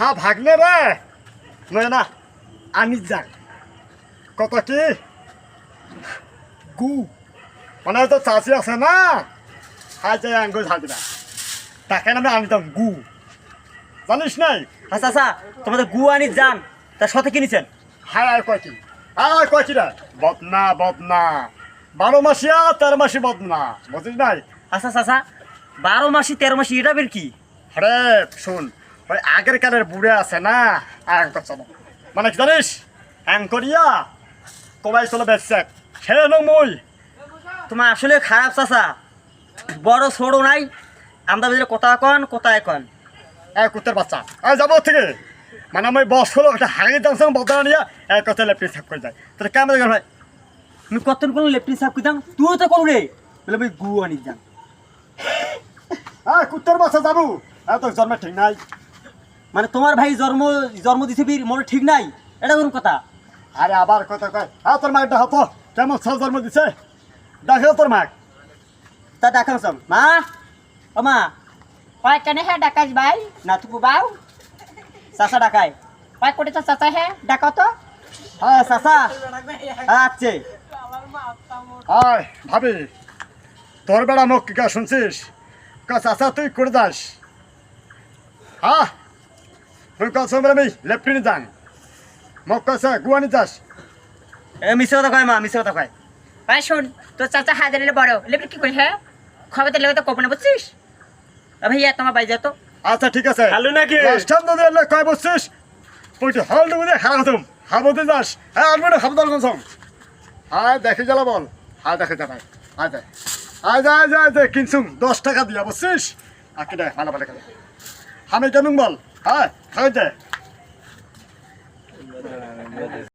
হ্যাঁ ভাগলে রে নয় না আমি যাক কত কি গু মানে তো চাষি আছে না হাই যাই আঙ্গুল ঝাঁকরা তাকে আমি আনিতাম গু জানিস নাই আচ্ছা আচ্ছা তোমাদের গু আনি যান তার সাথে কিনেছেন হায় আর কয়টি আর কয়টি রে বদনা বদনা 12 মাসিয়া 13 মাসি বদনা বুঝিস নাই আচ্ছা আচ্ছা 12 মাসি 13 মাসি এটা বের কি আরে শুন ওই আগের কালের বুড়ে আছে না অ্যাঙ্কর চলো মানে কি জানিস অ্যাঙ্করিয়া কবাই চলো বেচছে সে মই তোমার আসলে খারাপ চাচা বড় ছোড়ো নাই আমরা বুঝলে কোথায় কন এক কুত্তের বাচ্চা আর যাবো থেকে মানে আমি বস হলো একটা হাগি দাম বদলা নিয়ে এক কথা লেপটি সাফ করে যায় তাহলে কেমন দেখেন ভাই তুমি কতক্ষণ কোনো লেফটিন সাহেব কিদাম তুইও তো করু রে বলে আমি গু আনি যান হ্যাঁ কুত্তের বাচ্চা যাবো এত জন্মে ঠিক নাই মানে তোমার ভাই জন্ম দিছে বীর মনে ঠিক নাই এটা কোন কথা আরে আবার কথা কয় হ্যাঁ তোর মাকে দেখো তো কেমন সাল জন্ম দিছে দেখো তোর মাক তা দেখাও সব মা ও মা Pai kan he dakas bai, না তুকু বাউ চাচা ডাকায় pai kote ta sasa he dakato. হ্যাঁ চাচা আচ্ছা আয় ভাবি তোর বেড়া মুখ কি শুনছিস কাছ আসা তুই করে যাস হ্যাঁ তুই কাছ আমি লেফটিনে যান মুখ কাছে গুয়ানি যাস এ মিছে কথা কয় মা মিছে কথা কয় Pai shun, to sasa ha dele boro. Lepi ki koi he? Khabe te lege to kopne buchis. Abhi ya toma bai jato. আচ্ছা ঠিক আছে খালু নাকি? স্ট্যান্ড দিয়ে এলে কয় বসছিস তুই হল ডুবে খারাপ হতুম হাবতে যাস হ্যাঁ আসবে না খাবদার কনসম হ্যাঁ দেখে গেল বল হ্যাঁ দেখে যা ভাই আয় যায় আয় যায় যায় যায় কিনছুম 10 টাকা দিয়া বসছিস আর কি দেয় ভালো ভালো করে আমি কেমন বল হ্যাঁ খাই যায়